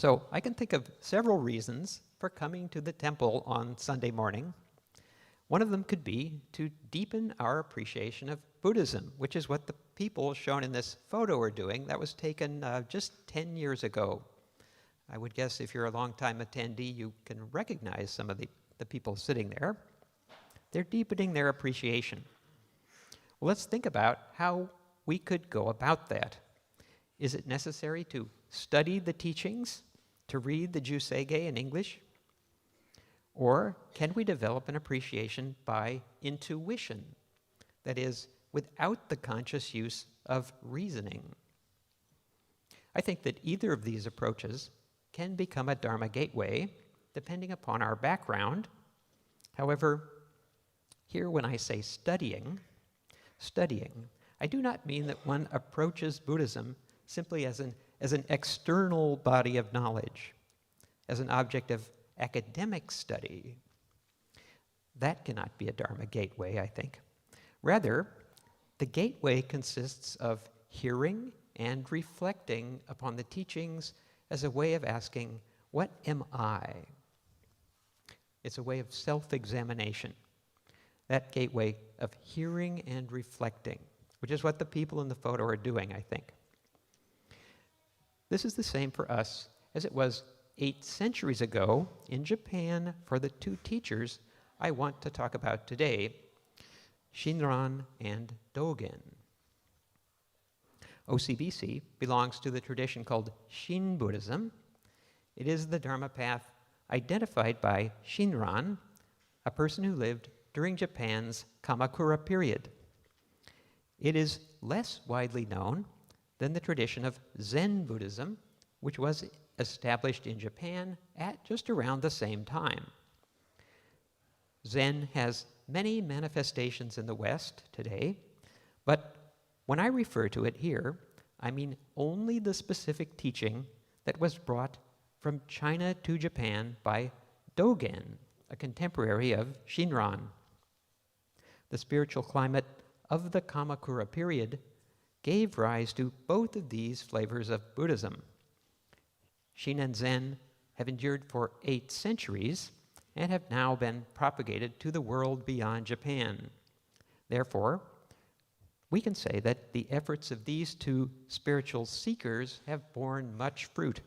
So I can think of several reasons for coming to the temple on Sunday morning. One of them could be to deepen our appreciation of Buddhism, which is what the people shown in this photo are doing. That was taken just 10 years ago. I would guess if you're a long-time attendee, you can recognize some of the people sitting there. They're deepening their appreciation. Well, let's think about how we could go about that. Is it necessary to study the teachings, to read the Jusei in English? Or can we develop an appreciation by intuition, that is, without the conscious use of reasoning? I think that either of these approaches can become a Dharma gateway, depending upon our background. However, here when I say studying, I do not mean that one approaches Buddhism simply as an external body of knowledge, as an object of academic study. That cannot be a Dharma gateway, I think. Rather, the gateway consists of hearing and reflecting upon the teachings as a way of asking, what am I? It's a way of self-examination. That gateway of hearing and reflecting, which is what the people in the photo are doing, I think. This is the same for us as it was 8 centuries ago in Japan for the 2 teachers I want to talk about today, Shinran and Dōgen. OCBC belongs to the tradition called Shin Buddhism. It is the Dharma path identified by Shinran, a person who lived during Japan's Kamakura period. It is less widely known than the tradition of Zen Buddhism, which was established in Japan at just around the same time. Zen has many manifestations in the West today, but when I refer to it here, I mean only the specific teaching that was brought from China to Japan by Dōgen, a contemporary of Shinran. The spiritual climate of the Kamakura period gave rise to both of these flavors of Buddhism. Shin and Zen have endured for 8 centuries and have now been propagated to the world beyond Japan. Therefore, we can say that the efforts of these 2 spiritual seekers have borne much fruit.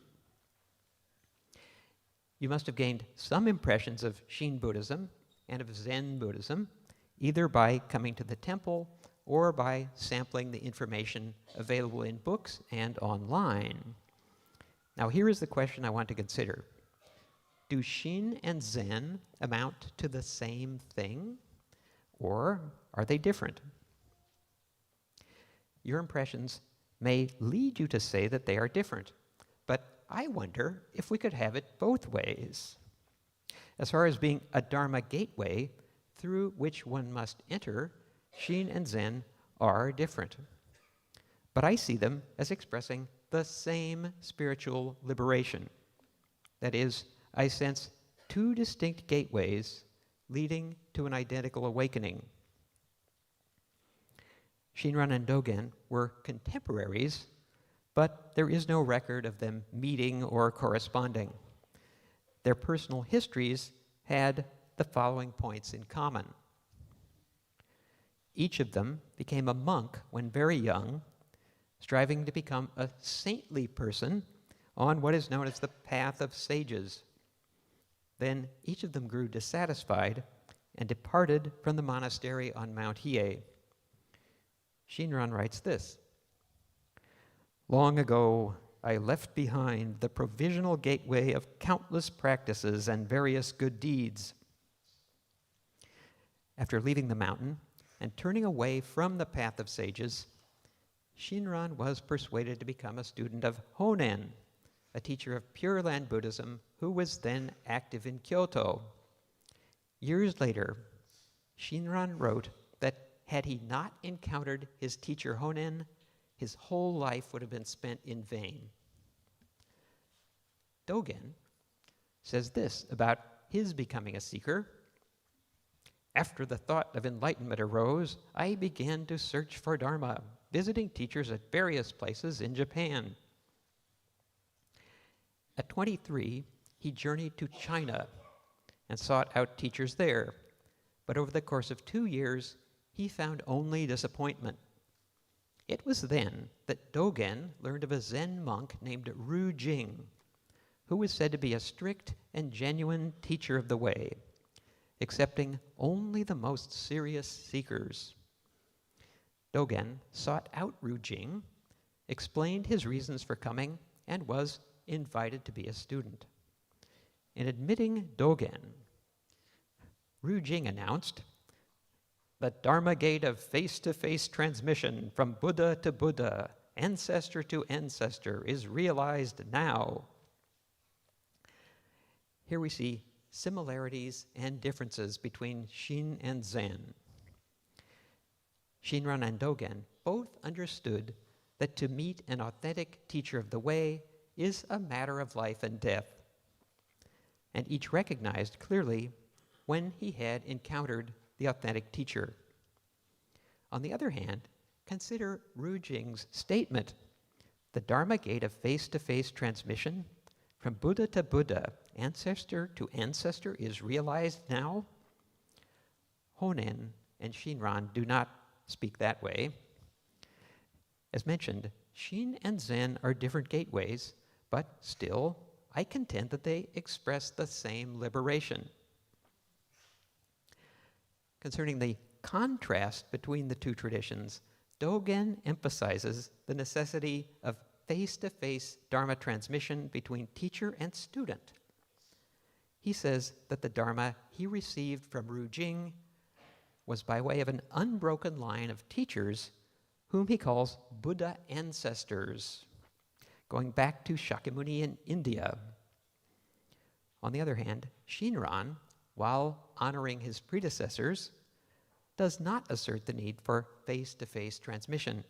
You must have gained some impressions of Shin Buddhism and of Zen Buddhism, either by coming to the temple or by sampling the information available in books and online. Now, here is the question I want to consider. Do Shin and Zen amount to the same thing, or are they different? Your impressions may lead you to say that they are different, but I wonder if we could have it both ways. As far as being a Dharma gateway through which one must enter, Shin and Zen are different. But I see them as expressing the same spiritual liberation. That is, I sense 2 distinct gateways leading to an identical awakening. Shinran and Dōgen were contemporaries, but there is no record of them meeting or corresponding. Their personal histories had the following points in common. Each of them became a monk when very young, striving to become a saintly person on what is known as the path of sages. Then each of them grew dissatisfied and departed from the monastery on Mount Hiei. Shinran writes this: "Long ago, I left behind the provisional gateway of countless practices and various good deeds. After leaving the mountain and turning away from the path of sages, Shinran was persuaded to become a student of Honen, a teacher of Pure Land Buddhism who was then active in Kyoto. Years later, Shinran wrote that had he not encountered his teacher Honen, his whole life would have been spent in vain." Dōgen says this about his becoming a seeker: "After the thought of enlightenment arose, I began to search for Dharma, visiting teachers at various places in Japan. At 23, he journeyed to China and sought out teachers there. But over the course of 2 years, he found only disappointment. It was then that Dōgen learned of a Zen monk named Ru Jing, who was said to be a strict and genuine teacher of the way, accepting only the most serious seekers. Dōgen sought out Ru Jing, explained his reasons for coming, and was invited to be a student. In admitting Dōgen, Ru Jing announced, "The Dharma gate of face-to-face transmission from Buddha to Buddha, ancestor to ancestor, is realized now." Here we see similarities and differences between Shin and Zen. Shinran and Dōgen both understood that to meet an authentic teacher of the way is a matter of life and death, and each recognized clearly when he had encountered the authentic teacher. On the other hand, consider Ru Jing's statement, "The Dharma gate of face-to-face transmission from Buddha to Buddha, ancestor to ancestor, is realized now." Honen and Shinran do not speak that way. As mentioned, Shin and Zen are different gateways, but still, I contend that they express the same liberation. Concerning the contrast between the two traditions, Dōgen emphasizes the necessity of face-to-face Dharma transmission between teacher and student. He says that the Dharma he received from Ru Jing was by way of an unbroken line of teachers whom he calls Buddha ancestors, going back to Shakyamuni in India. On the other hand, Shinran, while honoring his predecessors, does not assert the need for face-to-face transmission.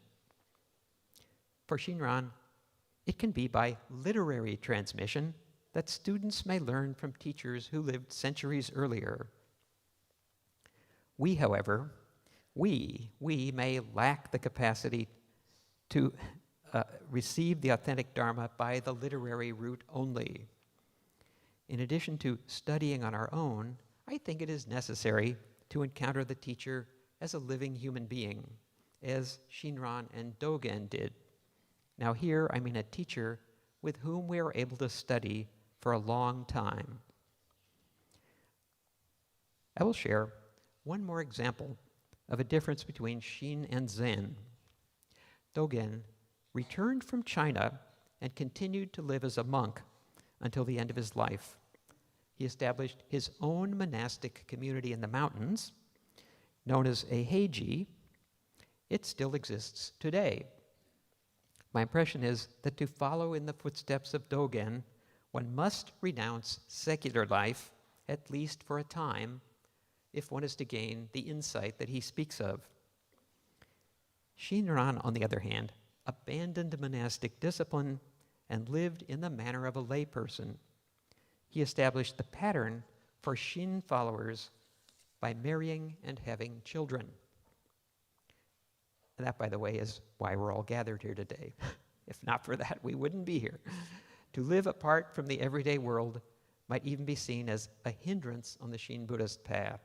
For Shinran, it can be by literary transmission that students may learn from teachers who lived centuries earlier. We, however, we may lack the capacity to receive the authentic Dharma by the literary route only. In addition to studying on our own, I think it is necessary to encounter the teacher as a living human being, as Shinran and Dōgen did. Now here I mean a teacher with whom we are able to study for a long time. I will share one more example of a difference between Shin and Zen. Dōgen returned from China and continued to live as a monk until the end of his life. He established his own monastic community in the mountains, known as a Heiji. It still exists today. My impression is that to follow in the footsteps of Dōgen, one must renounce secular life, at least for a time, if one is to gain the insight that he speaks of. Shinran, on the other hand, abandoned monastic discipline and lived in the manner of a layperson. He established the pattern for Shin followers by marrying and having children. And that, by the way, is why we're all gathered here today. If not for that, we wouldn't be here. To live apart from the everyday world might even be seen as a hindrance on the Shin Buddhist path.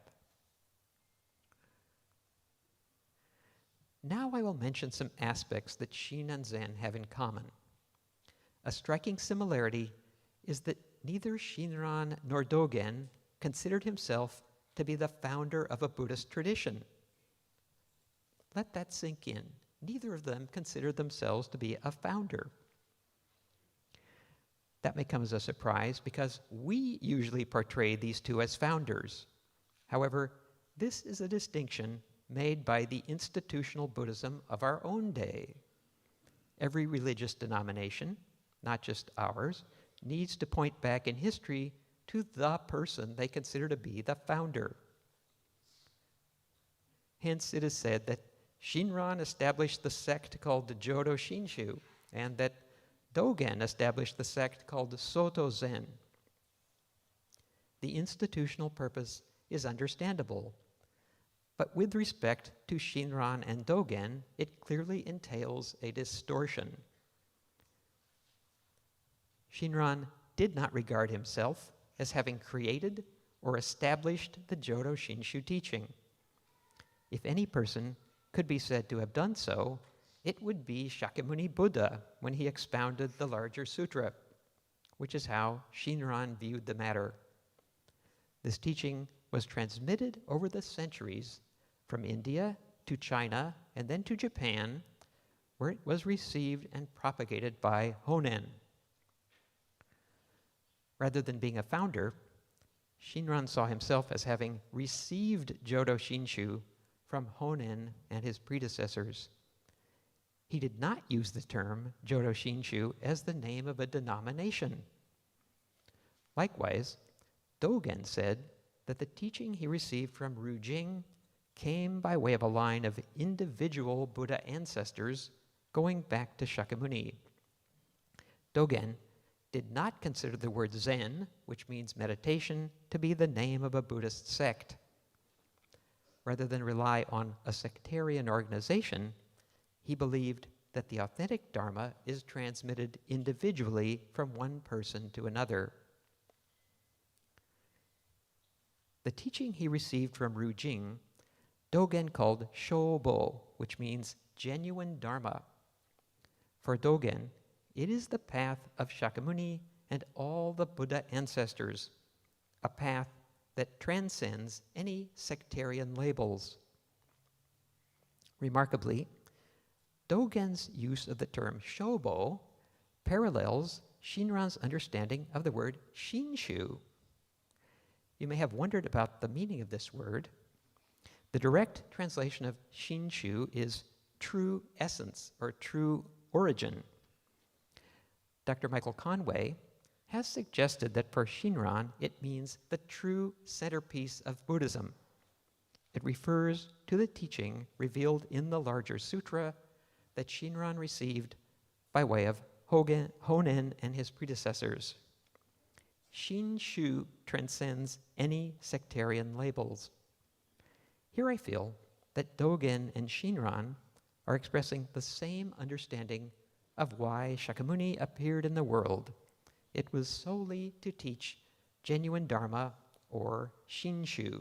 Now I will mention some aspects that Shin and Zen have in common. A striking similarity is that neither Shinran nor Dōgen considered himself to be the founder of a Buddhist tradition. Let that sink in. Neither of them considered themselves to be a founder. That may come as a surprise because we usually portray these two as founders. However, this is a distinction made by the institutional Buddhism of our own day. Every religious denomination, not just ours, needs to point back in history to the person they consider to be the founder. Hence, it is said that Shinran established the sect called the Jodo Shinshu, and that Dōgen established the sect called Soto Zen. The institutional purpose is understandable, but with respect to Shinran and Dōgen, it clearly entails a distortion. Shinran did not regard himself as having created or established the Jodo Shinshu teaching. If any person could be said to have done so, it would be Shakyamuni Buddha when he expounded the larger sutra, which is how Shinran viewed the matter. This teaching was transmitted over the centuries from India to China and then to Japan, where it was received and propagated by Honen. Rather than being a founder, Shinran saw himself as having received Jodo Shinshu from Honen and his predecessors. He did not use the term Jodo Shinshu as the name of a denomination. Likewise, Dōgen said that the teaching he received from Rujing came by way of a line of individual Buddha ancestors going back to Shakyamuni. Dōgen did not consider the word Zen, which means meditation, to be the name of a Buddhist sect. Rather than rely on a sectarian organization, he believed that the authentic Dharma is transmitted individually from one person to another. The teaching he received from Rujing, Dōgen called Shobo, which means genuine Dharma. For Dōgen, it is the path of Shakyamuni and all the Buddha ancestors, a path that transcends any sectarian labels. Remarkably, Dōgen's use of the term Shobo parallels Shinran's understanding of the word Shinshu. You may have wondered about the meaning of this word. The direct translation of Shinshu is true essence or true origin. Dr. Michael Conway has suggested that for Shinran, it means the true centerpiece of Buddhism. It refers to the teaching revealed in the larger sutra that Shinran received by way of Honen and his predecessors. Shinshu transcends any sectarian labels. Here I feel that Dōgen and Shinran are expressing the same understanding of why Shakyamuni appeared in the world. It was solely to teach genuine Dharma, or Shinshu.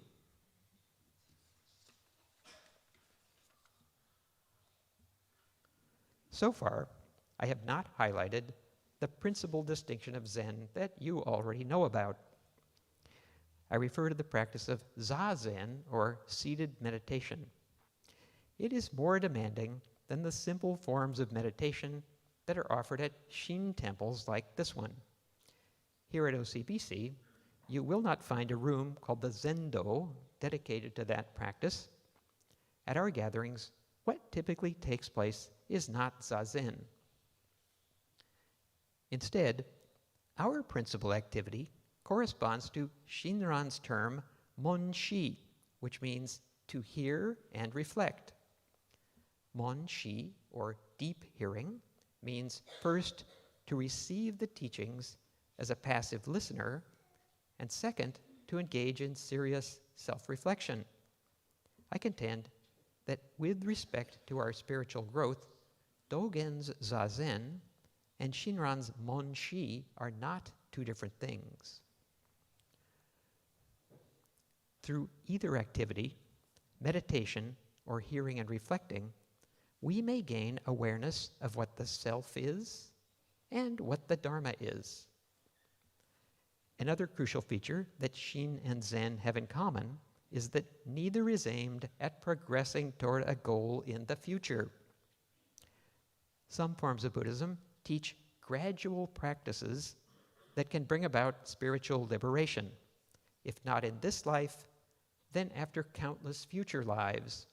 So far, I have not highlighted the principal distinction of Zen that you already know about. I refer to the practice of Zazen, or seated meditation. It is more demanding than the simple forms of meditation that are offered at Shin temples like this one. Here at OCBC, you will not find a room called the Zendo dedicated to that practice. At our gatherings, what typically takes place is not Zazen. Instead, our principal activity corresponds to Shinran's term Mon-shi, which means to hear and reflect. Mon-shi, or deep hearing, means first to receive the teachings as a passive listener, and second, to engage in serious self-reflection. I contend that with respect to our spiritual growth, Dōgen's Zazen and Shinran's Mon-shi are not two different things. Through either activity, meditation, or hearing and reflecting, we may gain awareness of what the self is and what the Dharma is. Another crucial feature that Shin and Zen have in common is that neither is aimed at progressing toward a goal in the future. Some forms of Buddhism teach gradual practices that can bring about spiritual liberation, if not in this life, then after countless future lives.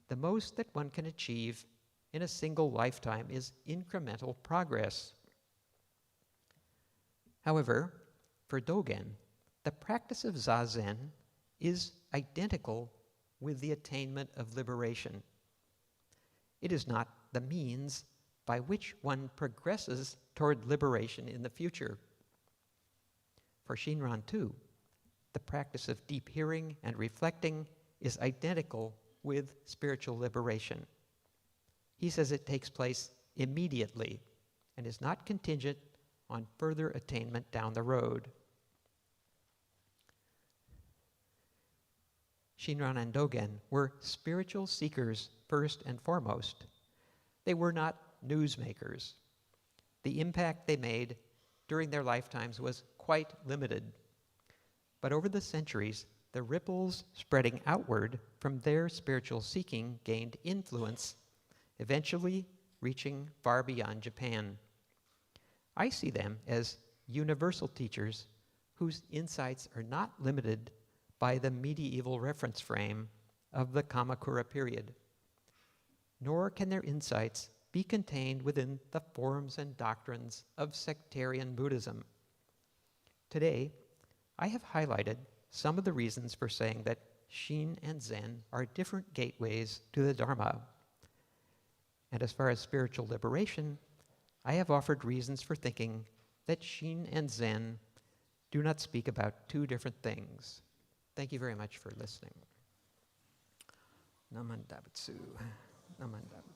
The most that one can achieve in a single lifetime is incremental progress. However, for Dōgen, the practice of Zazen is identical with the attainment of liberation. It is not the means by which one progresses toward liberation in the future. For Shinran too, the practice of deep hearing and reflecting is identical with spiritual liberation. He says it takes place immediately and is not contingent on further attainment down the road. Shinran and Dōgen were spiritual seekers first and foremost. They were not newsmakers. The impact they made during their lifetimes was quite limited. But over the centuries, the ripples spreading outward from their spiritual seeking gained influence, eventually reaching far beyond Japan. I see them as universal teachers whose insights are not limited by the medieval reference frame of the Kamakura period, nor can their insights be contained within the forms and doctrines of sectarian Buddhism. Today, I have highlighted some of the reasons for saying that Shin and Zen are different gateways to the Dharma. And as far as spiritual liberation, I have offered reasons for thinking that Shin and Zen do not speak about two different things. Thank you very much for listening. Naman Dabatsu. Naman Dabatsu.